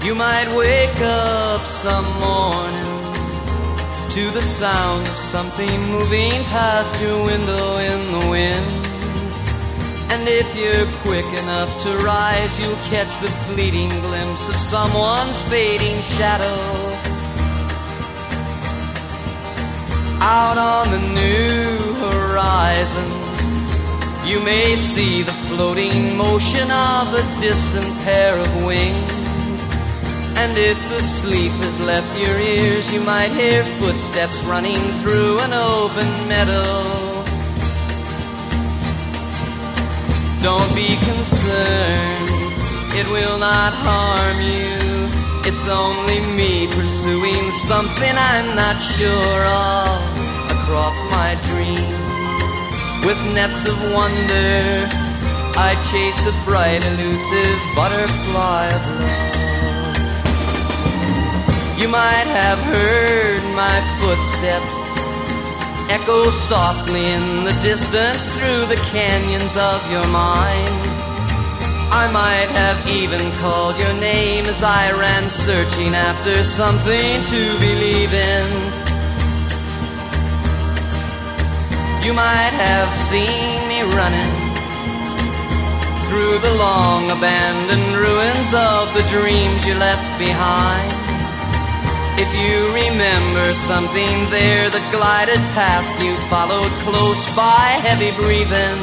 You might wake up some morning to the sound of something moving past your window in the wind. And if you're quick enough to rise, you'll catch the fleeting glimpse of someone's fading shadow. Out on the new horizon, you may see the floating motion of a distant pair of wings. And if the sleep has left your ears, you might hear footsteps running through an open meadow. Don't be concerned, it will not harm you. It's only me pursuing something I'm not sure of across my dreams. With nets of wonder, I chase the bright, elusive butterfly of love. You might have heard my footsteps echo softly in the distance through the canyons of your mind. I might have even called your name as I ran searching after something to believe in. You might have seen me running through the long abandoned ruins of the dreams you left behind. If you remember something there that glided past you, followed close by, heavy breathing,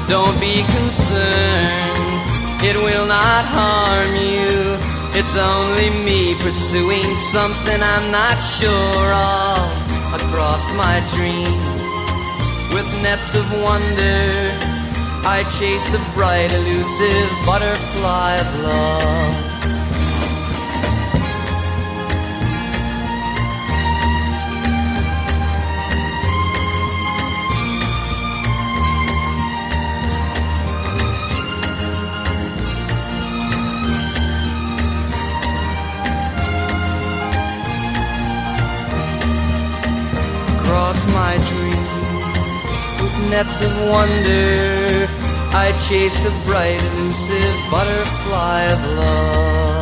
don't be concerned, it will not harm you. It's only me pursuing something I'm not sure of across my dreams. With nets of wonder, I chase the bright, elusive butterfly of love. Across my dreams, with nets of wonder, I chase the bright, elusive butterfly of love.